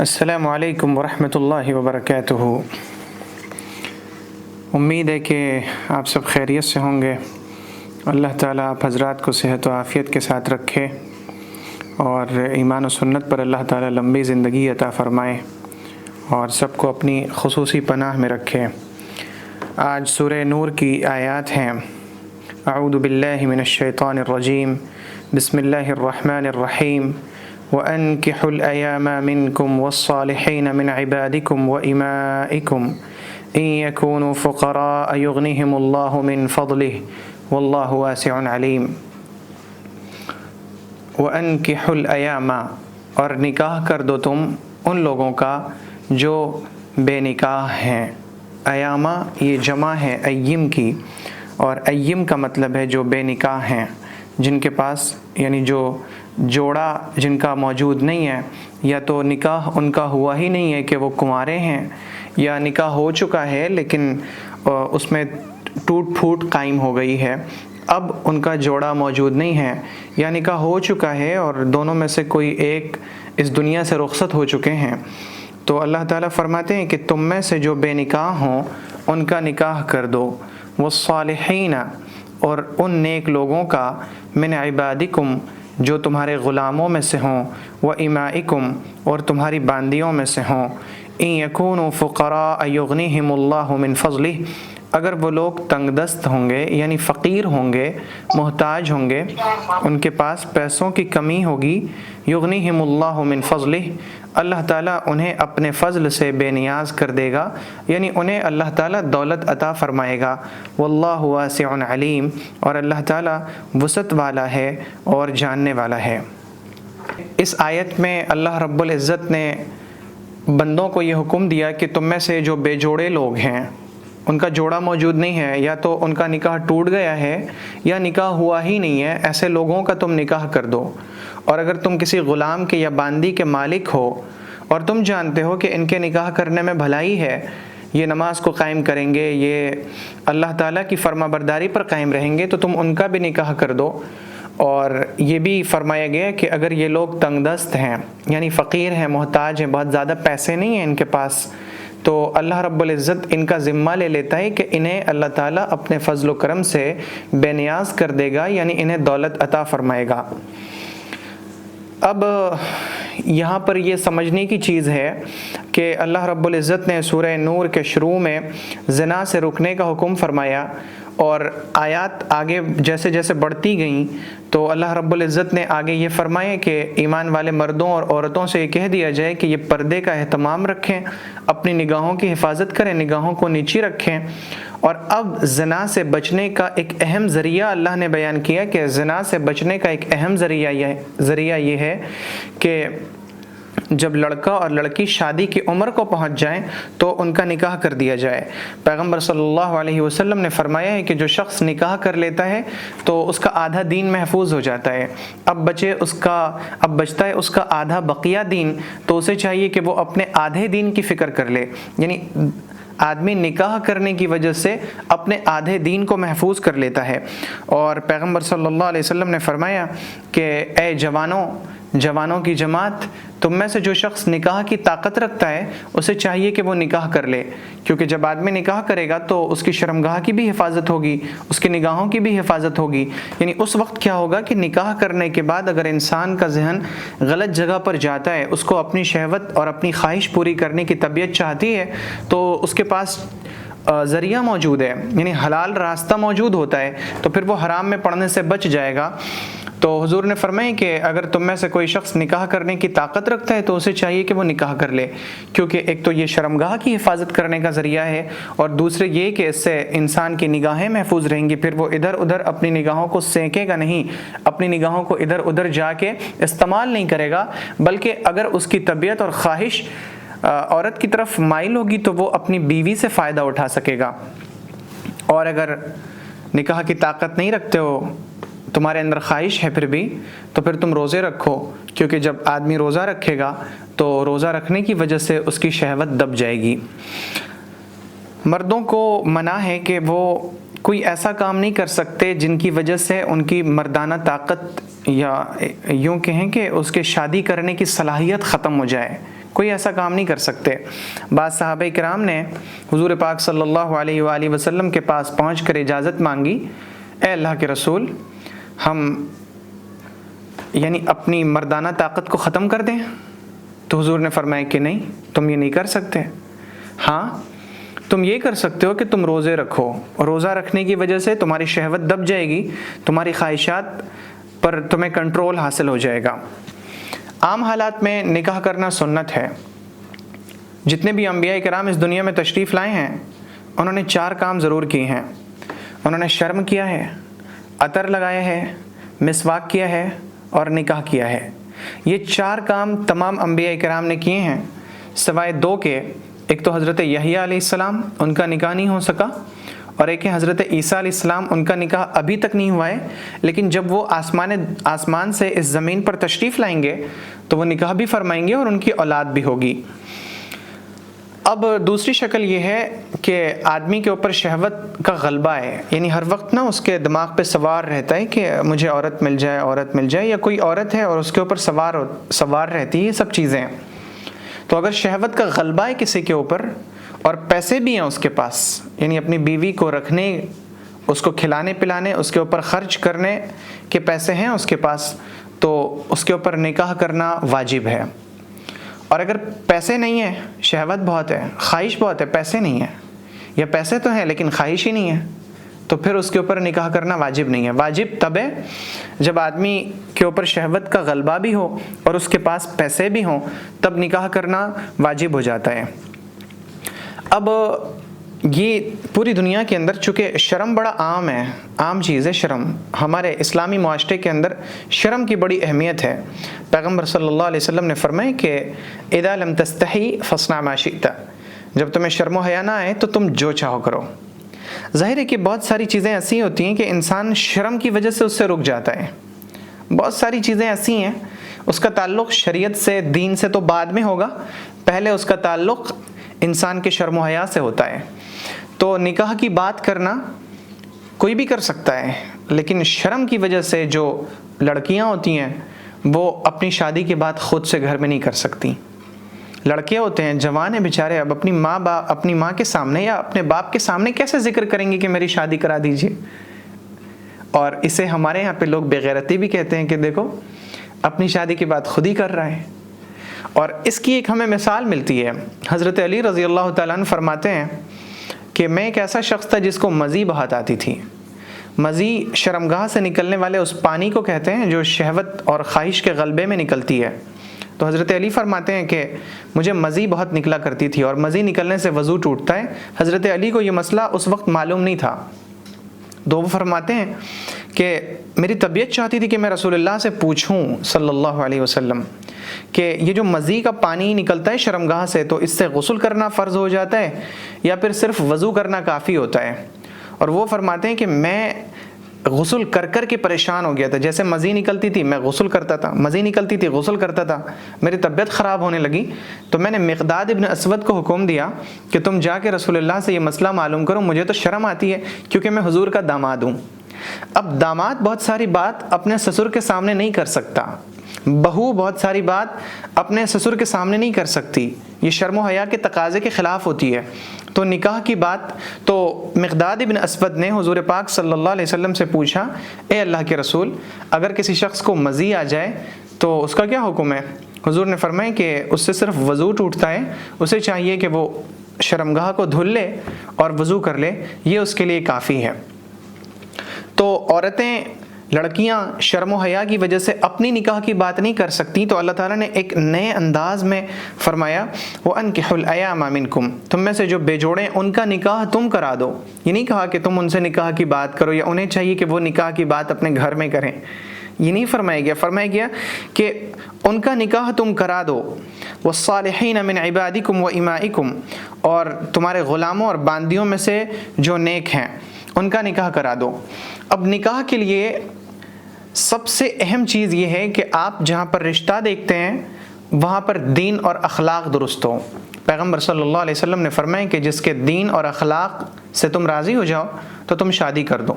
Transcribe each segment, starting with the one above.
السلام علیکم ورحمۃ اللہ وبرکاتہ۔ امید ہے کہ آپ سب خیریت سے ہوں گے۔ اللہ تعالیٰ آپ حضرات کو صحت و عافیت کے ساتھ رکھے اور ایمان و سنت پر اللہ تعالیٰ لمبی زندگی عطا فرمائے اور سب کو اپنی خصوصی پناہ میں رکھے۔ آج سورہ نور کی آیات ہیں۔ اعوذ باللہ من الشیطان الرجیم، بسم اللہ الرحمن الرحیم۔ وَأَنكِحُوا الْأَيَامَ مِنكُمْ وَالصَّالِحِينَ مِنْ عِبَادِكُمْ وَإِمَائِكُمْ إِنْ يَكُونُوا فُقَرَاءَ يُغْنِهِمُ اللَّهُ مِنْ فَضْلِهِ وَاللَّهُ وَاسِعٌ عَلِيمٌ۔ وَأَنكِحُوا الْأَيَامَ، اور نکاح کر دو تم ان لوگوں کا جو بے نکاح ہیں۔ ایامہ یہ جمع ہے ایم کی، اور ایم کا مطلب ہے جو بے نکاح ہیں، جن کے پاس یعنی جو جوڑا جن کا موجود نہیں ہے، یا تو نکاح ان کا ہوا ہی نہیں ہے کہ وہ کنوارے ہیں، یا نکاح ہو چکا ہے لیکن اس میں ٹوٹ پھوٹ قائم ہو گئی ہے، اب ان کا جوڑا موجود نہیں ہے، یا نکاح ہو چکا ہے اور دونوں میں سے کوئی ایک اس دنیا سے رخصت ہو چکے ہیں، تو اللہ تعالیٰ فرماتے ہیں کہ تم میں سے جو بے نکاح ہوں ان کا نکاح کر دو۔ والصالحین، اور ان نیک لوگوں کا، من عبادکم، جو تمہارے غلاموں میں سے ہوں، وَإِمَائِكُمْ، اور تمہاری باندیوں میں سے ہوں، إِن يَكُونُوا فُقَرَاءَ يُغْنِهِمُ اللَّهُ مِنْ فَضْلِهِ، اگر وہ لوگ تنگ دست ہوں گے یعنی فقیر ہوں گے، محتاج ہوں گے، ان کے پاس پیسوں کی کمی ہوگی، یغنیہم اللہ من فضلہ، اللہ تعالیٰ انہیں اپنے فضل سے بے نیاز کر دے گا، یعنی انہیں اللہ تعالیٰ دولت عطا فرمائے گا۔ واللہ واسع علیم، اور اللہ تعالیٰ وسعت والا ہے اور جاننے والا ہے۔ اس آیت میں اللہ رب العزت نے بندوں کو یہ حکم دیا کہ تم میں سے جو بے جوڑے لوگ ہیں، ان کا جوڑا موجود نہیں ہے، یا تو ان کا نکاح ٹوٹ گیا ہے یا نکاح ہوا ہی نہیں ہے، ایسے لوگوں کا تم نکاح کر دو۔ اور اگر تم کسی غلام کے یا باندی کے مالک ہو اور تم جانتے ہو کہ ان کے نکاح کرنے میں بھلائی ہے، یہ نماز کو قائم کریں گے، یہ اللہ تعالیٰ کی فرما برداری پر قائم رہیں گے، تو تم ان کا بھی نکاح کر دو۔ اور یہ بھی فرمایا گیا کہ اگر یہ لوگ تنگ دست ہیں یعنی فقیر ہیں، محتاج ہیں، بہت زیادہ پیسے نہیں ہیں ان کے پاس، تو اللہ رب العزت ان کا ذمہ لے لیتا ہے کہ انہیں اللہ تعالیٰ اپنے فضل و کرم سے بے نیاز کر دے گا، یعنی انہیں دولت عطا فرمائے گا۔ اب یہاں پر یہ سمجھنے کی چیز ہے کہ اللہ رب العزت نے سورہ نور کے شروع میں زنا سے رکنے کا حکم فرمایا، اور آیات آگے جیسے جیسے بڑھتی گئیں تو اللہ رب العزت نے آگے یہ فرمایا کہ ایمان والے مردوں اور عورتوں سے یہ کہہ دیا جائے کہ یہ پردے کا اہتمام رکھیں، اپنی نگاہوں کی حفاظت کریں، نگاہوں کو نیچی رکھیں۔ اور اب زنا سے بچنے کا ایک اہم ذریعہ اللہ نے بیان کیا کہ زنا سے بچنے کا ایک اہم ذریعہ یہ ہے کہ جب لڑکا اور لڑکی شادی کی عمر کو پہنچ جائیں تو ان کا نکاح کر دیا جائے۔ پیغمبر صلی اللہ علیہ وسلم نے فرمایا ہے کہ جو شخص نکاح کر لیتا ہے تو اس کا آدھا دین محفوظ ہو جاتا ہے، اب بچتا ہے اس کا آدھا بقیہ دین، تو اسے چاہیے کہ وہ اپنے آدھے دین کی فکر کر لے، یعنی آدمی نکاح کرنے کی وجہ سے اپنے آدھے دین کو محفوظ کر لیتا ہے۔ اور پیغمبر صلی اللہ علیہ وسلم نے فرمایا کہ اے جوانوں کی جماعت، تم میں سے جو شخص نکاح کی طاقت رکھتا ہے اسے چاہیے کہ وہ نکاح کر لے، کیونکہ جب آدمی نکاح کرے گا تو اس کی شرمگاہ کی بھی حفاظت ہوگی، اس کی نگاہوں کی بھی حفاظت ہوگی۔ یعنی اس وقت کیا ہوگا کہ نکاح کرنے کے بعد اگر انسان کا ذہن غلط جگہ پر جاتا ہے، اس کو اپنی شہوت اور اپنی خواہش پوری کرنے کی طبیعت چاہتی ہے، تو اس کے پاس ذریعہ موجود ہے، یعنی حلال راستہ موجود ہوتا ہے، تو پھر وہ حرام میں پڑنے سے بچ جائے گا۔ تو حضور نے فرمایا کہ اگر تم میں سے کوئی شخص نکاح کرنے کی طاقت رکھتا ہے تو اسے چاہیے کہ وہ نکاح کر لے، کیونکہ ایک تو یہ شرمگاہ کی حفاظت کرنے کا ذریعہ ہے، اور دوسرے یہ کہ اس سے انسان کی نگاہیں محفوظ رہیں گی، پھر وہ ادھر ادھر اپنی نگاہوں کو سینکے گا نہیں، اپنی نگاہوں کو ادھر ادھر جا کے استعمال نہیں کرے گا، بلکہ اگر اس کی طبیعت اور خواہش عورت کی طرف مائل ہوگی تو وہ اپنی بیوی سے فائدہ اٹھا سکے گا۔ اور اگر نکاح کی طاقت نہیں رکھتے ہو، تمہارے اندر خواہش ہے تو پھر تم روزے رکھو، کیونکہ جب آدمی روزہ رکھے گا تو روزہ رکھنے کی وجہ سے اس کی شہوت دب جائے گی۔ مردوں کو منع ہے کہ وہ کوئی ایسا کام نہیں کر سکتے جن کی وجہ سے ان کی مردانہ طاقت، یا یوں کہیں کہ اس کے شادی کرنے کی صلاحیت ختم ہو جائے، کوئی ایسا کام نہیں کر سکتے۔ بعض صحابہ کرام نے حضور پاک صلی اللہ علیہ وآلہ وسلم کے پاس پہنچ کر اجازت مانگی، اے اللہ کے رسول، ہم یعنی اپنی مردانہ طاقت کو ختم کر دیں؟ تو حضور نے فرمایا کہ نہیں، تم یہ نہیں کر سکتے۔ ہاں تم یہ کر سکتے ہو کہ تم روزے رکھو، روزہ رکھنے کی وجہ سے تمہاری شہوت دب جائے گی، تمہاری خواہشات پر تمہیں کنٹرول حاصل ہو جائے گا۔ عام حالات میں نکاح کرنا سنت ہے۔ جتنے بھی انبیاء کرام اس دنیا میں تشریف لائے ہیں انہوں نے 4 کام ضرور کیے ہیں۔ انہوں نے شرم کیا ہے، عطر لگایا ہے، مسواک کیا ہے اور نکاح کیا ہے۔ یہ 4 کام تمام انبیاء کرام نے کیے ہیں، سوائے 2 کے۔ ایک تو حضرت یحییٰ علیہ السلام، ان کا نکاح نہیں ہو سکا، اور ایک ہے حضرت عیسیٰ علیہ السلام، ان کا نکاح ابھی تک نہیں ہوا ہے، لیکن جب وہ آسمان سے اس زمین پر تشریف لائیں گے تو وہ نکاح بھی فرمائیں گے اور ان کی اولاد بھی ہوگی۔ اب دوسری شکل یہ ہے کہ آدمی کے اوپر شہوت کا غلبہ ہے، یعنی ہر وقت نا اس کے دماغ پہ سوار رہتا ہے کہ مجھے عورت مل جائے، یا کوئی عورت ہے اور اس کے اوپر سوار رہتی ہے، یہ سب چیزیں۔ تو اگر شہوت کا غلبہ ہے کسی کے اوپر اور پیسے بھی ہیں اس کے پاس، یعنی اپنی بیوی کو رکھنے، اس کو کھلانے پلانے، اس کے اوپر خرچ کرنے کے پیسے ہیں اس کے پاس، تو اس کے اوپر نکاح کرنا واجب ہے۔ اور اگر پیسے نہیں ہیں، شہوت بہت ہے، خواہش بہت ہے، پیسے نہیں ہیں، یا پیسے تو ہیں لیکن خواہش ہی نہیں ہے، تو پھر اس کے اوپر نکاح کرنا واجب نہیں ہے۔ واجب تب ہے جب آدمی کے اوپر شہوت کا غلبہ بھی ہو اور اس کے پاس پیسے بھی ہوں، تب نکاح کرنا واجب ہو جاتا ہے۔ اب یہ پوری دنیا کے اندر چونکہ شرم بڑا عام چیز ہے، شرم ہمارے اسلامی معاشرے کے اندر شرم کی بڑی اہمیت ہے۔ پیغمبر صلی اللہ علیہ وسلم نے فرمایا کہ اذا لم تستحی فاصنع ما شئت، جب تمہیں شرم و حیا نہ آئے تو تم جو چاہو کرو۔ ظاہر ہے کہ بہت ساری چیزیں ایسی ہوتی ہیں کہ انسان شرم کی وجہ سے اس سے رک جاتا ہے۔ بہت ساری چیزیں ایسی ہیں، اس کا تعلق شریعت سے، دین سے تو بعد میں ہوگا، پہلے اس کا تعلق انسان کے شرم و حیا سے ہوتا ہے۔ تو نکاح کی بات کرنا کوئی بھی کر سکتا ہے، لیکن شرم کی وجہ سے جو لڑکیاں ہوتی ہیں وہ اپنی شادی کے بعد خود سے گھر میں نہیں کر سکتی۔ لڑکے ہوتے ہیں، جوان ہیں بیچارے، اب اپنی ماں کے سامنے یا اپنے باپ کے سامنے کیسے ذکر کریں گے کہ میری شادی کرا دیجیے؟ اور اسے ہمارے یہاں پہ لوگ بے غیرتی بھی کہتے ہیں کہ دیکھو اپنی شادی کی بات خود ہی کر رہا ہے۔ اور اس کی ایک ہمیں مثال ملتی ہے۔ حضرت علی رضی اللہ تعالیٰ عنہ فرماتے ہیں کہ میں ایک ایسا شخص تھا جس کو مزی بہت آتی تھی۔ مزی شرمگاہ سے نکلنے والے اس پانی کو کہتے ہیں جو شہوت اور خواہش کے غلبے میں نکلتی ہے۔ تو حضرت علی فرماتے ہیں کہ مجھے مزی بہت نکلا کرتی تھی، اور مزی نکلنے سے وضو ٹوٹتا ہے۔ حضرت علی کو یہ مسئلہ اس وقت معلوم نہیں تھا، تو وہ فرماتے ہیں کہ میری طبیعت چاہتی تھی کہ میں رسول اللہ سے پوچھوں صلی اللہ علیہ وسلم کہ یہ جو مزی کا پانی نکلتا ہے شرمگاہ سے، تو اس سے غسل کرنا فرض ہو جاتا ہے یا پھر صرف وضو کرنا کافی ہوتا ہے؟ اور وہ فرماتے ہیں کہ میں غسل کر کر کے پریشان ہو گیا تھا، جیسے مزی نکلتی تھی میں غسل کرتا تھا، مزی نکلتی تھی غسل کرتا تھا، میری طبیعت خراب ہونے لگی، تو میں نے مقداد ابن اسود کو حکم دیا کہ تم جا کے رسول اللہ سے یہ مسئلہ معلوم کرو، مجھے تو شرم آتی ہے کیونکہ میں حضور کا داماد ہوں۔ اب داماد بہت ساری بات اپنے سسر کے سامنے نہیں کر سکتا، بہو بہت ساری بات اپنے سسر کے سامنے نہیں کر سکتی، یہ شرم و حیا کے تقاضے کے خلاف ہوتی ہے۔ تو نکاح کی بات تو مقداد ابن اسود نے حضور پاک صلی اللہ علیہ وسلم سے پوچھا، اے اللہ کے رسول، اگر کسی شخص کو مزی آ جائے تو اس کا کیا حکم ہے؟ حضور نے فرمایا کہ اس سے صرف وضو ٹوٹتا ہے، اسے چاہیے کہ وہ شرمگاہ کو دھل لے اور وضو کر لے، یہ اس کے لیے کافی ہے۔ تو عورتیں، لڑکیاں شرم و حیا کی وجہ سے اپنی نکاح کی بات نہیں کر سکتی، تو اللہ تعالیٰ نے ایک نئے انداز میں فرمایا وَأَنكِحُوا الْأَيَامَ مِنكُمْ، تم میں سے جو بے جوڑے ان کا نکاح تم کرا دو۔ یہ نہیں کہا کہ تم ان سے نکاح کی بات کرو یا انہیں چاہیے کہ وہ نکاح کی بات اپنے گھر میں کریں، یہ نہیں فرمایا گیا کہ ان کا نکاح تم کرا دو۔ وَالصَّالِحِينَ مِنْ عِبَادِكُمْ وَإِمَائِكُمْ، اور تمہارے غلاموں اور باندیوں میں سے جو نیک ہیں ان کا نکاح کرا دو۔ اب نکاح کے لیے سب سے اہم چیز یہ ہے کہ آپ جہاں پر رشتہ دیکھتے ہیں وہاں پر دین اور اخلاق درست ہو۔ پیغمبر صلی اللہ علیہ وسلم نے فرمایا کہ جس کے دین اور اخلاق سے تم راضی ہو جاؤ تو تم شادی کر دو،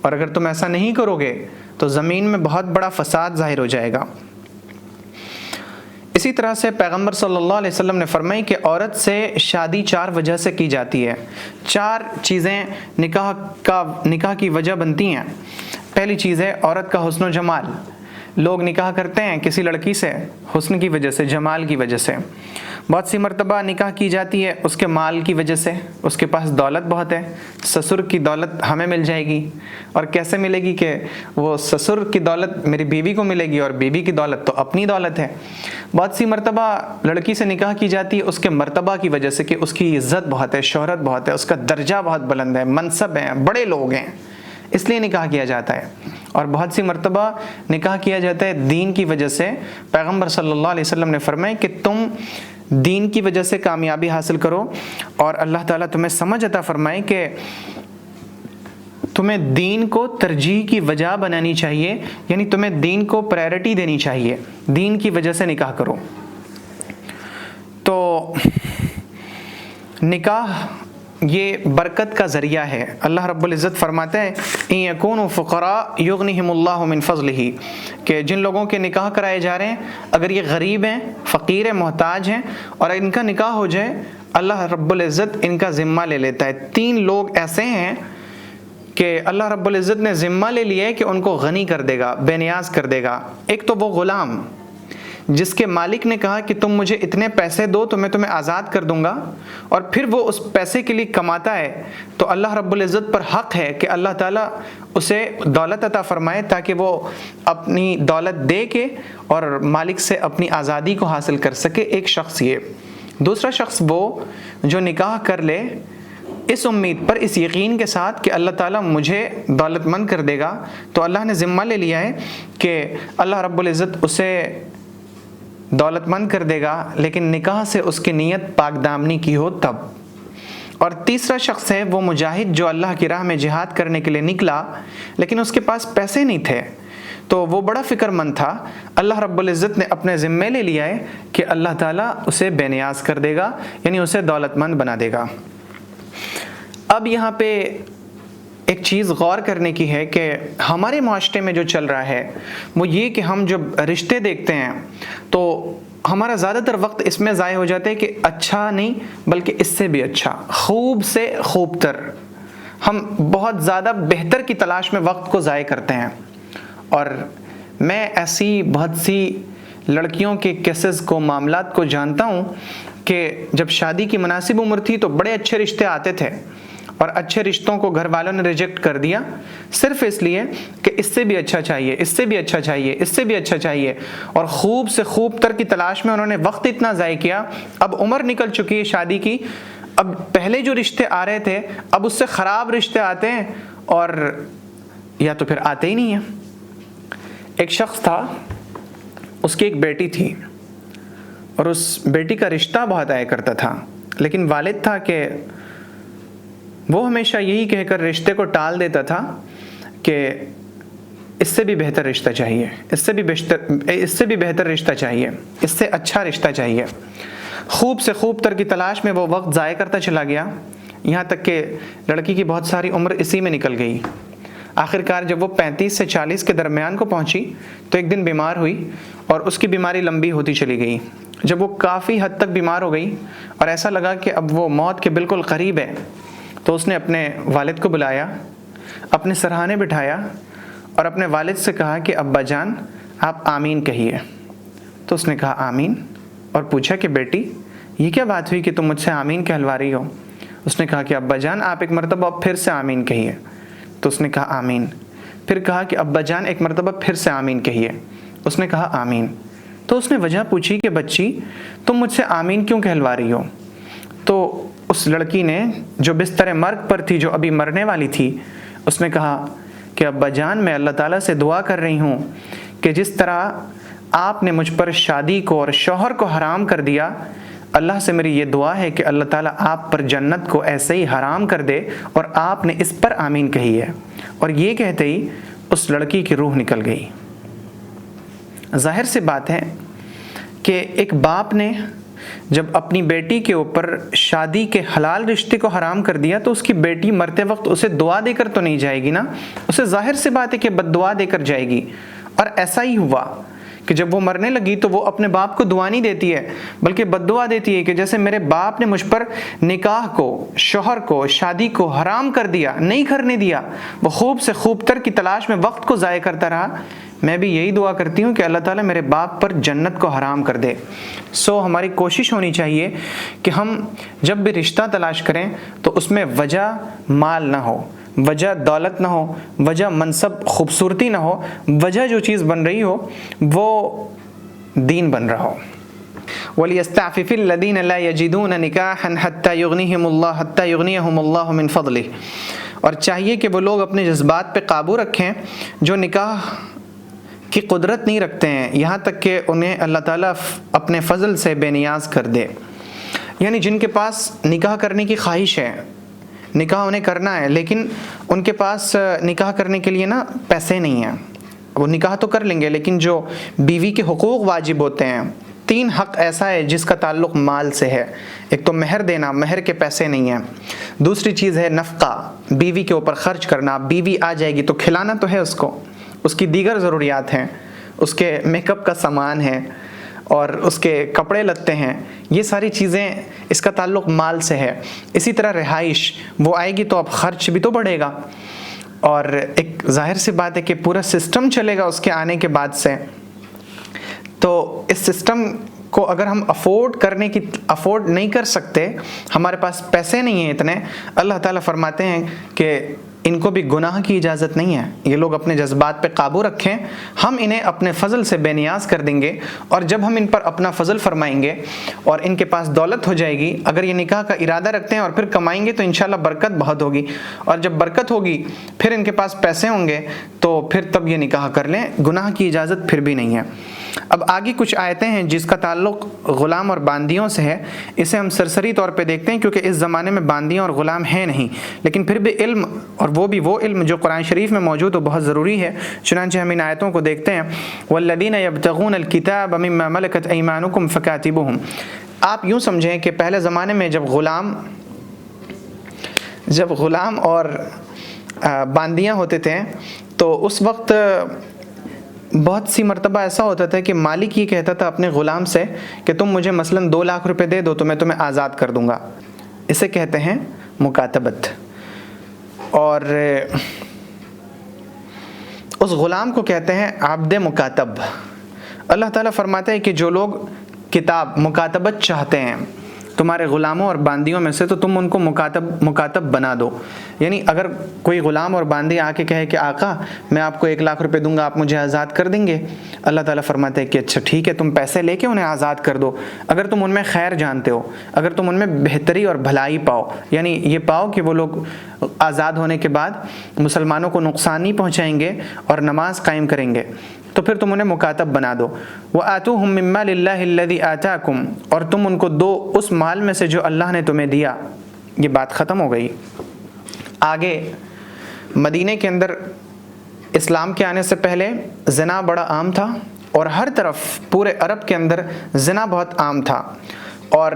اور اگر تم ایسا نہیں کرو گے تو زمین میں بہت بڑا فساد ظاہر ہو جائے گا۔ اسی طرح سے پیغمبر صلی اللہ علیہ وسلم نے فرمائی کہ عورت سے شادی 4 وجہ سے کی جاتی ہے. 4 چیزیں نکاح کی وجہ بنتی ہیں. پہلی چیز ہے عورت کا حسن و جمال. لوگ نکاح کرتے ہیں کسی لڑکی سے حسن کی وجہ سے، جمال کی وجہ سے. بہت سی مرتبہ نکاح کی جاتی ہے اس کے مال کی وجہ سے، اس کے پاس دولت بہت ہے، سسر کی دولت ہمیں مل جائے گی. اور کیسے ملے گی کہ وہ سسر کی دولت میری بیوی کو ملے گی اور بیوی کی دولت تو اپنی دولت ہے. بہت سی مرتبہ لڑکی سے نکاح کی جاتی ہے اس کے مرتبہ کی وجہ سے کہ اس کی عزت بہت ہے، شہرت بہت ہے، اس کا درجہ بہت بلند ہے، منصب ہیں، بڑے لوگ ہیں، اس لیے نکاح کیا جاتا ہے. اور بہت سی مرتبہ نکاح کیا جاتا ہے دین کی وجہ سے. پیغمبر صلی اللہ علیہ وسلم نے فرمایا کہ تم دین کی وجہ سے کامیابی حاصل کرو اور اللہ تعالیٰ تمہیں سمجھ عطا فرمائے کہ تمہیں دین کو ترجیح کی وجہ بنانی چاہیے، یعنی تمہیں دین کو پرائرٹی دینی چاہیے، دین کی وجہ سے نکاح کرو. تو نکاح یہ برکت کا ذریعہ ہے. اللہ رب العزت فرماتے ہیں ان یکونوا فقراء یغنیہم اللہ من فضلہ، کہ جن لوگوں کے نکاح کرائے جا رہے ہیں اگر یہ غریب ہیں، فقیر ہیں، محتاج ہیں اور ان کا نکاح ہو جائے اللہ رب العزت ان کا ذمہ لے لیتا ہے. 3 لوگ ایسے ہیں کہ اللہ رب العزت نے ذمہ لے لیا ہے کہ ان کو غنی کر دے گا، بے نیاز کر دے گا. ایک تو وہ غلام جس کے مالک نے کہا کہ تم مجھے اتنے پیسے دو تو میں تمہیں آزاد کر دوں گا، اور پھر وہ اس پیسے کے لیے کماتا ہے، تو اللہ رب العزت پر حق ہے کہ اللہ تعالیٰ اسے دولت عطا فرمائے تاکہ وہ اپنی دولت دے کے اور مالک سے اپنی آزادی کو حاصل کر سکے. ایک شخص یہ. دوسرا شخص وہ جو نکاح کر لے اس امید پر، اس یقین کے ساتھ کہ اللہ تعالیٰ مجھے دولت مند کر دے گا، تو اللہ نے ذمہ لے لیا ہے کہ اللہ رب العزت اسے دولت مند کر دے گا لیکن نکاح سے اس کی نیت پاک دامنی کی ہو تب. اور تیسرا شخص ہے وہ مجاہد جو اللہ کی راہ میں جہاد کرنے کے لیے نکلا لیکن اس کے پاس پیسے نہیں تھے، تو وہ بڑا فکر مند تھا. اللہ رب العزت نے اپنے ذمے لے لیا ہے کہ اللہ تعالیٰ اسے بے نیاز کر دے گا، یعنی اسے دولت مند بنا دے گا. اب یہاں پہ ایک چیز غور کرنے کی ہے کہ ہمارے معاشرے میں جو چل رہا ہے وہ یہ کہ ہم جب رشتے دیکھتے ہیں تو ہمارا زیادہ تر وقت اس میں ضائع ہو جاتا ہے کہ اچھا نہیں بلکہ اس سے بھی اچھا، خوب سے خوب تر، ہم بہت زیادہ بہتر کی تلاش میں وقت کو ضائع کرتے ہیں. اور میں ایسی بہت سی لڑکیوں کے کیسز کو، معاملات کو جانتا ہوں کہ جب شادی کی مناسب عمر تھی تو بڑے اچھے رشتے آتے تھے اور اچھے رشتوں کو گھر والوں نے ریجیکٹ کر دیا صرف اس لیے کہ اس سے بھی اچھا چاہیے، اس سے بھی اچھا چاہیے، اس سے بھی اچھا چاہیے، اور خوب سے خوب تر کی تلاش میں انہوں نے وقت اتنا ضائع کیا. اب عمر نکل چکی ہے شادی کی، اب پہلے جو رشتے آ رہے تھے اب اس سے خراب رشتے آتے ہیں اور یا تو پھر آتے ہی نہیں ہیں. ایک شخص تھا، اس کی ایک بیٹی تھی اور اس بیٹی کا رشتہ بہت آیا کرتا تھا، لیکن والد تھا کہ وہ ہمیشہ یہی کہہ کر رشتے کو ٹال دیتا تھا کہ اس سے بھی بہتر رشتہ چاہیے، اس سے بھی بہتر رشتہ چاہیے، اس سے اچھا رشتہ چاہیے. خوب سے خوب تر کی تلاش میں وہ وقت ضائع کرتا چلا گیا، یہاں تک کہ لڑکی کی بہت ساری عمر اسی میں نکل گئی. آخرکار جب وہ 35 سے 40 کے درمیان کو پہنچی تو ایک دن بیمار ہوئی اور اس کی بیماری لمبی ہوتی چلی گئی. جب وہ کافی حد تک بیمار ہو گئی اور ایسا لگا کہ اب وہ موت کے بالکل قریب ہے تو اس نے اپنے والد کو بلایا، اپنے سرہانے بٹھایا اور اپنے والد سے کہا کہ ابا جان آپ آمین کہیے. تو اس نے کہا آمین، اور پوچھا کہ بیٹی یہ کیا بات ہوئی کہ تم مجھ سے آمین کہلوا رہی ہو؟ اس نے کہا کہ ابا جان آپ ایک مرتبہ پھر سے آمین کہیے. تو اس نے کہا آمین. پھر کہا کہ ابا جان ایک مرتبہ پھر سے آمین کہیے. اس نے کہا آمین. تو اس نے وجہ پوچھی کہ بچی تم مجھ سے آمین کیوں کہلوا رہی ہو؟ تو اس لڑکی نے جو بستر مرگ پر تھی، جو ابھی مرنے والی تھی، اس نے کہا کہ ابا جان میں اللہ تعالیٰ سے دعا کر رہی ہوں کہ جس طرح آپ نے مجھ پر شادی کو اور شوہر کو حرام کر دیا، اللہ سے میری یہ دعا ہے کہ اللہ تعالیٰ آپ پر جنت کو ایسے ہی حرام کر دے، اور آپ نے اس پر آمین کہی ہے. اور یہ کہتے ہی اس لڑکی کی روح نکل گئی. ظاہر سی بات ہے کہ ایک باپ نے جب اپنی بیٹی کے اوپر شادی کے حلال رشتے کو حرام کر دیا تو اس کی بیٹی مرتے وقت اسے دعا دے کر تو نہیں جائے گی نا، اسے ظاہر سی بات ہے کہ بد دعا دے کر جائے گی. اور ایسا ہی ہوا کہ جب وہ مرنے لگی تو وہ اپنے باپ کو دعا نہیں دیتی ہے بلکہ بد دعا دیتی ہے کہ جیسے میرے باپ نے مجھ پر نکاح کو، شوہر کو، شادی کو حرام کر دیا، نہیں کرنے دیا، وہ خوب سے خوب تر کی تلاش میں وقت کو ضائع کرتا رہا، میں بھی یہی دعا کرتی ہوں کہ اللہ تعالیٰ میرے باپ پر جنت کو حرام کر دے۔ ہماری کوشش ہونی چاہیے کہ ہم جب بھی رشتہ تلاش کریں تو اس میں وجہ مال نہ ہو، وجہ دولت نہ ہو، وجہ منصب خوبصورتی نہ ہو، وجہ جو چیز بن رہی ہو وہ دین بن رہا ہو۔ وَلْيَسْتَعْفِفِ الَّذِينَ لَا يَجِدُونَ نِكَاحًا حَتَّى يُغْنِيَهُمُ اللَّهُ مِنْ فَضْلِهِ، اور چاہیے کہ وہ لوگ اپنے جذبات پہ قابو رکھیں جو نکاح کی قدرت نہیں رکھتے ہیں یہاں تک کہ انہیں اللہ تعالیٰ اپنے فضل سے بے نیاز کر دے۔ یعنی جن کے پاس نکاح کرنے کی خواہش ہے، نکاح انہیں کرنا ہے، لیکن ان کے پاس نکاح کرنے کے لیے نا پیسے نہیں ہیں، وہ نکاح تو کر لیں گے لیکن جو بیوی کے حقوق واجب ہوتے ہیں، 3 حق ایسا ہے جس کا تعلق مال سے ہے۔ ایک تو مہر دینا، مہر کے پیسے نہیں ہیں۔ دوسری چیز ہے نفقہ، بیوی کے اوپر خرچ کرنا، بیوی آ جائے گی تو کھلانا تو ہے اس کی دیگر ضروریات ہیں، اس کے میک اپ کا سامان ہے اور اس کے کپڑے لتے ہیں، یہ ساری چیزیں اس کا تعلق مال سے ہے۔ اسی طرح رہائش، وہ آئے گی تو اب خرچ بھی تو بڑھے گا، اور ایک ظاہر سی بات ہے کہ پورا سسٹم چلے گا اس کے آنے کے بعد سے، تو اس سسٹم کو اگر ہم افورڈ نہیں کر سکتے، ہمارے پاس پیسے نہیں ہیں اتنے، اللہ تعالیٰ فرماتے ہیں کہ ان کو بھی گناہ کی اجازت نہیں ہے۔ یہ لوگ اپنے جذبات پہ قابو رکھیں، ہم انہیں اپنے فضل سے بے نیاز کر دیں گے، اور جب ہم ان پر اپنا فضل فرمائیں گے اور ان کے پاس دولت ہو جائے گی، اگر یہ نکاح کا ارادہ رکھتے ہیں اور پھر کمائیں گے تو انشاءاللہ برکت بہت ہوگی، اور جب برکت ہوگی پھر ان کے پاس پیسے ہوں گے تو پھر تب یہ نکاح کر لیں، گناہ کی اجازت پھر بھی نہیں ہے۔ اب آگے کچھ آیتیں ہیں جس کا تعلق غلام اور باندیوں سے ہے، اسے ہم سرسری طور پہ دیکھتے ہیں کیونکہ اس زمانے میں باندیاں اور غلام ہیں نہیں، لیکن پھر بھی علم، اور وہ بھی وہ علم جو قرآن شریف میں موجود ہو، بہت ضروری ہے۔ چنانچہ ہم ان آیتوں کو دیکھتے ہیں، وَالَّذِينَ يَبْتَغُونَ الْكِتَابَ مِمَّا مَلَكَتْ أَيْمَانُكُمْ فَكَاتِبُوهُمْ۔ آپ یوں سمجھیں کہ پہلے زمانے میں جب غلام اور باندیاں ہوتے تھے تو اس وقت بہت سی مرتبہ ایسا ہوتا تھا کہ مالک یہ کہتا تھا اپنے غلام سے کہ تم مجھے مثلاً 2 لاکھ روپے دے دو تو میں تمہیں آزاد کر دوں گا، اسے کہتے ہیں مکاتبت۔ اور اس غلام کو کہتے ہیں عبد مکاتب۔ اللہ تعالیٰ فرماتا ہے کہ جو لوگ مکاتبت چاہتے ہیں تمہارے غلاموں اور باندیوں میں سے، تو تم ان کو مکاتب بنا دو۔ یعنی اگر کوئی غلام اور باندی آ کے کہے کہ آقا میں آپ کو 1 لاکھ روپے دوں گا، آپ مجھے آزاد کر دیں گے، اللہ تعالیٰ فرماتا ہے کہ اچھا ٹھیک ہے، تم پیسے لے کے انہیں آزاد کر دو، اگر تم ان میں خیر جانتے ہو، اگر تم ان میں بہتری اور بھلائی پاؤ، یعنی یہ پاؤ کہ وہ لوگ آزاد ہونے کے بعد مسلمانوں کو نقصان نہیں پہنچائیں گے اور نماز قائم کریں گے، تو پھر تم انہیں مکاتب بنا دو۔ وَآتُوهُم مِّن مَّالِ اللَّهِ الَّذِي آتَاكُمْ، اور تم ان کو دو اس مال میں سے جو اللہ نے تمہیں دیا۔ یہ بات ختم ہو گئی۔ آگے مدینے کے اندر اسلام کے آنے سے پہلے زنا بڑا عام تھا، اور ہر طرف پورے عرب کے اندر زنا بہت عام تھا، اور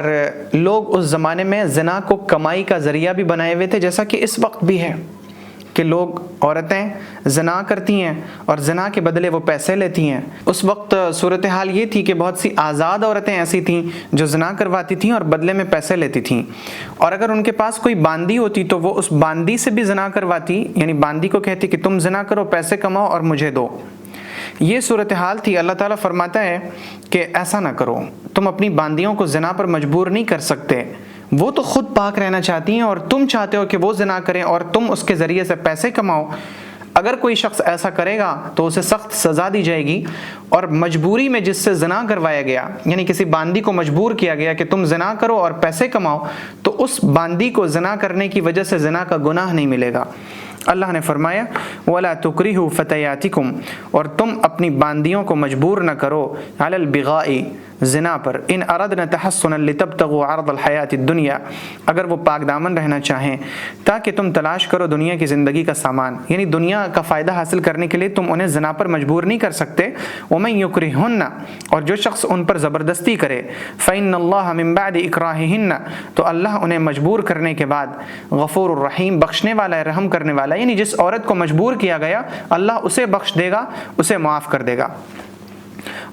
لوگ اس زمانے میں زنا کو کمائی کا ذریعہ بھی بنائے ہوئے تھے، جیسا کہ اس وقت بھی ہے کہ لوگ، عورتیں زنا کرتی ہیں اور زنا کے بدلے وہ پیسے لیتی ہیں۔ اس وقت صورتحال یہ تھی کہ بہت سی آزاد عورتیں ایسی تھیں جو زنا کرواتی تھیں اور بدلے میں پیسے لیتی تھیں، اور اگر ان کے پاس کوئی باندی ہوتی تو وہ اس باندی سے بھی زنا کرواتی، یعنی باندی کو کہتی کہ تم زنا کرو، پیسے کماؤ اور مجھے دو۔ یہ صورتحال تھی۔ اللہ تعالیٰ فرماتا ہے کہ ایسا نہ کرو، تم اپنی باندیوں کو زنا پر مجبور نہیں کر سکتے، وہ تو خود پاک رہنا چاہتی ہیں اور تم چاہتے ہو کہ وہ زنا کریں اور تم اس کے ذریعے سے پیسے کماؤ۔ اگر کوئی شخص ایسا کرے گا تو اسے سخت سزا دی جائے گی، اور مجبوری میں جس سے زنا کروایا گیا، یعنی کسی باندی کو مجبور کیا گیا کہ تم زنا کرو اور پیسے کماؤ، تو اس باندی کو زنا کرنے کی وجہ سے زنا کا گناہ نہیں ملے گا۔ اللہ نے فرمایا وَلَا تُكْرِهُ فَتَيَاتِكُمْ، اور تم اپنی باندیوں کو مجبور نہ کرو عَلَى الْبِغَاءِ، زنا پر، ان اردنا تحصنا لتبتغوا عرض الحیات الدنیا، اگر وہ پاک دامن رہنا چاہیں تاکہ تم تلاش کرو دنیا کی زندگی کا سامان، یعنی دنیا کا فائدہ حاصل کرنے کے لیے تم انہیں زنا پر مجبور نہیں کر سکتے۔ ومن یکرہن، اور جو شخص ان پر زبردستی کرے، فإن اللہ من بعد اکراہہن، تو اللہ انہیں مجبور کرنے کے بعد غفور الرحیم، بخشنے والا ہے، رحم کرنے والا ہے، یعنی جس عورت کو مجبور کیا گیا اللہ اسے بخش دے گا، اسے معاف کر دے گا۔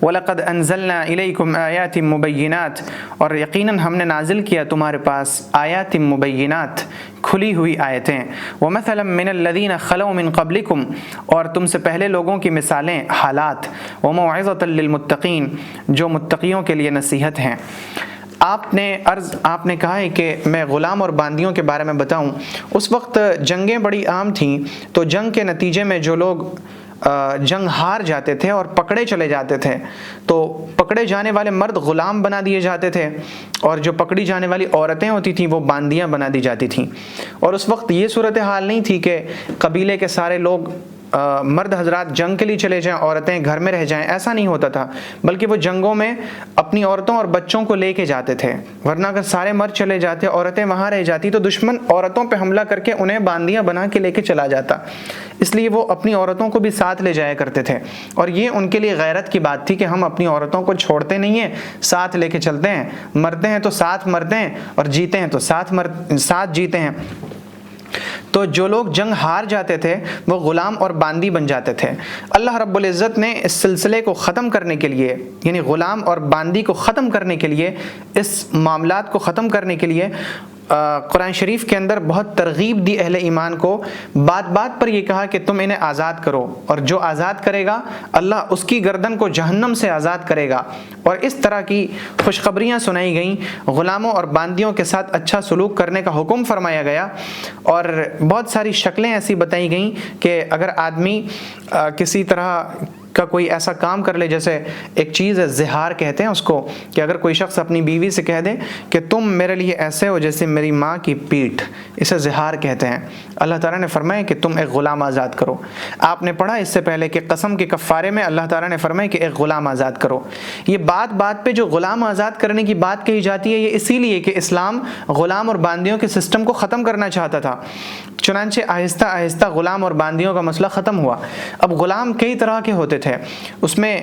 وَلَقَدْ أَنزَلْنَا إِلَيْكُمْ آيَاتٍ مُبَيِّنَاتٍ، اور یقیناً ہم نے نازل کیا تمہارے پاس آیات مبینات، کھلی ہوئی آیتیں، وَمَثَلًا مِّنَ الَّذِينَ خَلَوْا مِن قَبْلِكُمْ، اور تم سے پہلے لوگوں کی مثالیں، حالات، وَمَوْعِظَةً لِّلْمُتَّقِينَ، جو متقیوں کے لیے نصیحت ہیں۔ آپ نے کہا ہے کہ میں غلام اور باندیوں کے بارے میں بتاؤں۔ اس وقت جنگیں بڑی عام تھیں، تو جنگ کے نتیجے میں جو لوگ جنگ ہار جاتے تھے اور پکڑے چلے جاتے تھے، تو پکڑے جانے والے مرد غلام بنا دیے جاتے تھے، اور جو پکڑی جانے والی عورتیں ہوتی تھیں وہ باندیاں بنا دی جاتی تھیں۔ اور اس وقت یہ صورتحال نہیں تھی کہ قبیلے کے سارے لوگ مرد حضرات جنگ کے لیے چلے جائیں، عورتیں گھر میں رہ جائیں، ایسا نہیں ہوتا تھا، بلکہ وہ جنگوں میں اپنی عورتوں اور بچوں کو لے کے جاتے تھے، ورنہ اگر سارے مرد چلے جاتے عورتیں وہاں رہ جاتی تو دشمن عورتوں پہ حملہ کر کے انہیں باندیاں بنا کے لے کے چلا جاتا، اس لیے وہ اپنی عورتوں کو بھی ساتھ لے جایا کرتے تھے، اور یہ ان کے لیے غیرت کی بات تھی کہ ہم اپنی عورتوں کو چھوڑتے نہیں ہیں، ساتھ لے کے چلتے ہیں، مرتے ہیں تو ساتھ مرتے ہیں اور جیتے ہیں تو ساتھ جیتے ہیں۔ تو جو لوگ جنگ ہار جاتے تھے وہ غلام اور باندی بن جاتے تھے۔ اللہ رب العزت نے اس سلسلے کو ختم کرنے کے لیے، یعنی غلام اور باندی کو ختم کرنے کے لیے، اس معاملات کو ختم کرنے کے لیے قرآن شریف کے اندر بہت ترغیب دی اہل ایمان کو، بات بات پر یہ کہا کہ تم انہیں آزاد کرو، اور جو آزاد کرے گا اللہ اس کی گردن کو جہنم سے آزاد کرے گا، اور اس طرح کی خوشخبریاں سنائی گئیں، غلاموں اور باندیوں کے ساتھ اچھا سلوک کرنے کا حکم فرمایا گیا، اور بہت ساری شکلیں ایسی بتائی گئیں کہ اگر آدمی کسی طرح کا کوئی ایسا کام کر لے، جیسے ایک چیز ہے زہار کہتے ہیں اس کو، کہ اگر کوئی شخص اپنی بیوی سے کہہ دے کہ تم میرے لیے ایسے ہو جیسے میری ماں کی پیٹھ، اسے زہار کہتے ہیں۔ اللہ تعالیٰ نے فرمایا کہ تم ایک غلام آزاد کرو۔ آپ نے پڑھا اس سے پہلے کہ قسم کے کفارے میں اللہ تعالیٰ نے فرمایا کہ ایک غلام آزاد کرو۔ یہ بات بات پہ جو غلام آزاد کرنے کی بات کہی جاتی ہے، یہ اسی لیے کہ اسلام غلام اور باندیوں کے سسٹم کو ختم کرنا چاہتا تھا، چنانچہ آہستہ آہستہ غلام اور باندیوں کا مسئلہ ختم ہوا۔ اب غلام کئی طرح کے ہوتے تھے، اس میں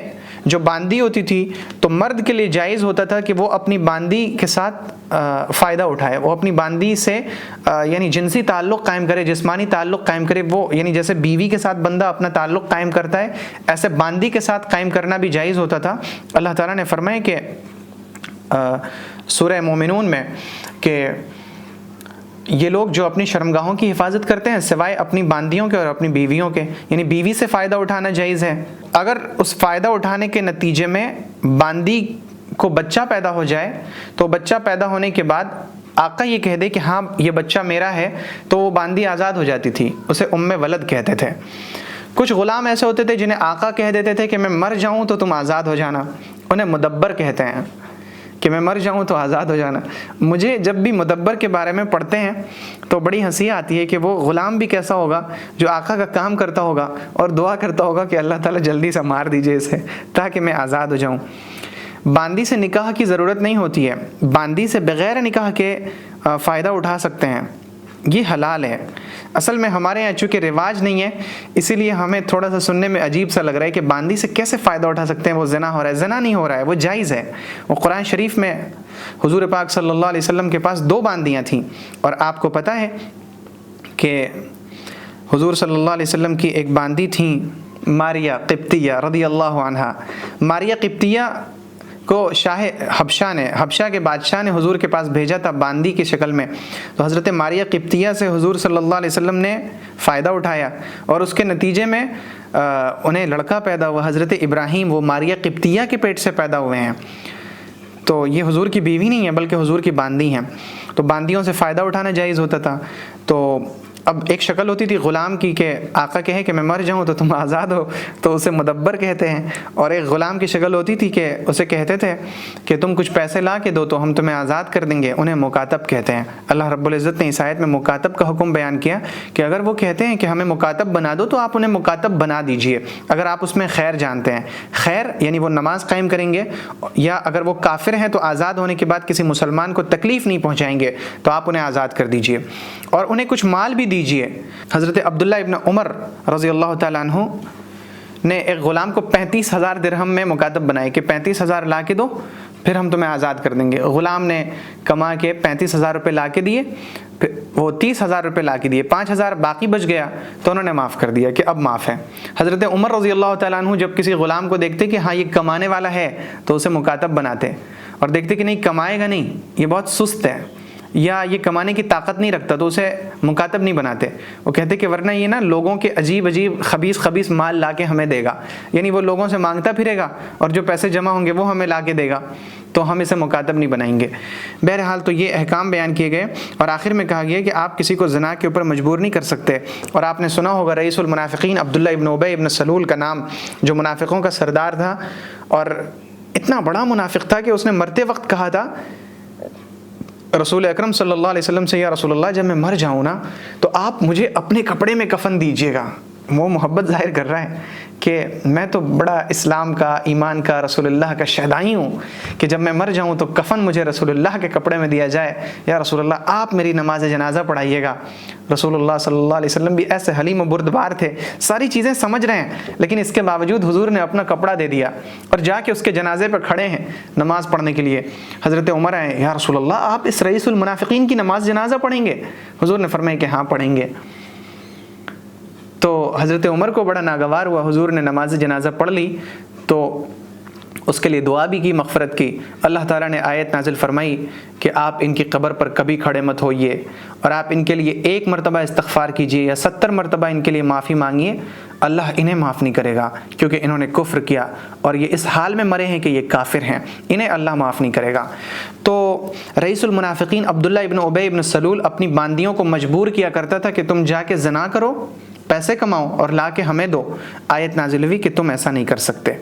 جو باندی ہوتی تھی تو مرد کے لیے جائز ہوتا تھا کہ وہ اپنی باندی کے ساتھ فائدہ اٹھائے، وہ اپنی باندی سے یعنی جنسی تعلق قائم کرے، جسمانی تعلق قائم کرے، وہ یعنی جیسے بیوی کے ساتھ بندہ اپنا تعلق قائم کرتا ہے، ایسے باندی کے ساتھ قائم کرنا بھی جائز ہوتا تھا۔ اللہ تعالیٰ نے فرمایا کہ سورہ مومنون میں کہ یہ لوگ جو اپنی شرمگاہوں کی حفاظت کرتے ہیں سوائے اپنی باندیوں کے اور اپنی بیویوں کے، یعنی بیوی سے فائدہ اٹھانا جائز ہے۔ اگر اس فائدہ اٹھانے کے نتیجے میں باندی کو بچہ پیدا ہو جائے تو بچہ پیدا ہونے کے بعد آقا یہ کہہ دے کہ ہاں یہ بچہ میرا ہے، تو وہ باندی آزاد ہو جاتی تھی، اسے ام ولد کہتے تھے۔ کچھ غلام ایسے ہوتے تھے جنہیں آقا کہہ دیتے تھے کہ میں مر جاؤں تو تم آزاد ہو جانا، انہیں مدبر کہتے ہیں کہ میں مر جاؤں تو آزاد ہو جانا۔ مجھے جب بھی مدبر کے بارے میں پڑھتے ہیں تو بڑی ہنسی آتی ہے کہ وہ غلام بھی کیسا ہوگا جو آقا کا کام کرتا ہوگا اور دعا کرتا ہوگا کہ اللہ تعالیٰ جلدی سے مار دیجئے اسے تاکہ میں آزاد ہو جاؤں۔ باندی سے نکاح کی ضرورت نہیں ہوتی ہے، باندی سے بغیر نکاح کے فائدہ اٹھا سکتے ہیں، یہ حلال ہے۔ اصل میں ہمارے یہاں چونکہ رواج نہیں ہے، اسی لیے ہمیں تھوڑا سا سننے میں عجیب سا لگ رہا ہے کہ باندی سے کیسے فائدہ اٹھا سکتے ہیں، وہ زنا ہو رہا ہے۔ زنا نہیں ہو رہا ہے، وہ جائز ہے۔ وہ قرآن شریف میں حضور پاک صلی اللہ علیہ وسلم کے پاس 2 باندیاں تھیں، اور آپ کو پتہ ہے کہ حضور صلی اللہ علیہ وسلم کی ایک باندی تھیں ماریہ قبطیہ رضی اللہ عنہا۔ ماریہ قبطیہ کو حبشہ کے بادشاہ نے حضور کے پاس بھیجا تھا باندی کی شکل میں، تو حضرت ماریہ قبطیہ سے حضور صلی اللہ علیہ وسلم نے فائدہ اٹھایا، اور اس کے نتیجے میں انہیں لڑکا پیدا ہوا، حضرت ابراہیم، وہ ماریہ قبطیہ کے پیٹ سے پیدا ہوئے ہیں۔ تو یہ حضور کی بیوی نہیں ہے بلکہ حضور کی باندی ہیں، تو باندیوں سے فائدہ اٹھانا جائز ہوتا تھا۔ تو اب ایک شکل ہوتی تھی غلام کی کہ آقا کہے کہ میں مر جاؤں تو تم آزاد ہو، تو اسے مدبر کہتے ہیں، اور ایک غلام کی شکل ہوتی تھی کہ اسے کہتے تھے کہ تم کچھ پیسے لا کے دو تو ہم تمہیں آزاد کر دیں گے، انہیں مکاتب کہتے ہیں۔ اللہ رب العزت نے اس آیت میں مکاتب کا حکم بیان کیا کہ اگر وہ کہتے ہیں کہ ہمیں مکاتب بنا دو تو آپ انہیں مکاتب بنا دیجئے، اگر آپ اس میں خیر جانتے ہیں۔ خیر یعنی وہ نماز قائم کریں گے، یا اگر وہ کافر ہیں تو آزاد ہونے کے بعد کسی مسلمان کو تکلیف نہیں پہنچائیں گے تو آپ انہیں آزاد کر دیجئے، اور انہیں کچھ مال بھی دیجئے۔ حضرت عبداللہ ابن عمر رضی اللہ تعالیٰ عنہ نے ایک غلام کو 35,000 درہم میں مکاتب بنائے کہ 35,000 لا کے دو پھر ہم تمہیں آزاد کر دیں گے۔ غلام نے کما کے 35,000 روپے لا کے دیے، پھر وہ 30,000 روپے لا کے دیے، 5,000 باقی بچ گیا تو انہوں نے معاف کر دیا کہ اب معاف ہے۔ حضرت عمر رضی اللہ تعالیٰ عنہ جب کسی غلام کو دیکھتے کہ ہاں یہ کمانے والا ہے تو اسے مکاتب بناتے، اور دیکھتے کہ نہیں کمائے گا نہیں، یہ بہت سست ہے یا یہ کمانے کی طاقت نہیں رکھتا تو اسے مکاتب نہیں بناتے۔ وہ کہتے کہ ورنہ یہ نا لوگوں کے عجیب عجیب خبیث مال لا کے ہمیں دے گا، یعنی وہ لوگوں سے مانگتا پھرے گا اور جو پیسے جمع ہوں گے وہ ہمیں لا کے دے گا، تو ہم اسے مکاتب نہیں بنائیں گے۔ بہرحال تو یہ احکام بیان کیے گئے، اور آخر میں کہا گیا کہ آپ کسی کو زنا کے اوپر مجبور نہیں کر سکتے۔ اور آپ نے سنا ہوگا رئیس المنافقین عبداللہ ابن ابی ابن سلول کا نام، جو منافقوں کا سردار تھا، اور اتنا بڑا منافق تھا کہ اس نے مرتے وقت کہا تھا رسول اکرم صلی اللہ علیہ وسلم سے، یا رسول اللہ جب میں مر جاؤں نا تو آپ مجھے اپنے کپڑے میں کفن دیجیے گا۔ وہ محبت ظاہر کر رہا ہے کہ میں تو بڑا اسلام کا، ایمان کا، رسول اللہ کا شہدائی ہوں کہ جب میں مر جاؤں تو کفن مجھے رسول اللہ کے کپڑے میں دیا جائے۔ یا رسول اللہ آپ میری نماز جنازہ پڑھائیے گا۔ رسول اللہ صلی اللہ علیہ وسلم بھی ایسے حلیم و بردبار تھے، ساری چیزیں سمجھ رہے ہیں، لیکن اس کے باوجود حضور نے اپنا کپڑا دے دیا اور جا کے اس کے جنازے پہ کھڑے ہیں نماز پڑھنے کے لیے۔ حضرت عمر آئے، یا رسول اللہ آپ اس رئیس المنافقین کی نماز جنازہ پڑھیں گے؟ حضور نے فرمایا کہ ہاں پڑھیں گے۔ تو حضرت عمر کو بڑا ناگوار ہوا، حضور نے نماز جنازہ پڑھ لی تو اس کے لیے دعا بھی کی، مغفرت کی۔ اللہ تعالیٰ نے آیت نازل فرمائی کہ آپ ان کی قبر پر کبھی کھڑے مت ہوئیے، اور آپ ان کے لیے 1 مرتبہ استغفار کیجیے یا 70 مرتبہ ان کے لیے معافی مانگیے، اللہ انہیں معاف نہیں کرے گا کیونکہ انہوں نے کفر کیا اور یہ اس حال میں مرے ہیں کہ یہ کافر ہیں، انہیں اللہ معاف نہیں کرے گا۔ تو رئیس المنافقین عبداللہ ابن ابی ابن سلول اپنی باندیوں کو مجبور کیا کرتا تھا کہ تم جا کے زنا کرو، پیسے کماؤ اور لا کے ہمیں دو۔ آیت نازل ہوئی کہ تم ایسا نہیں کر سکتے۔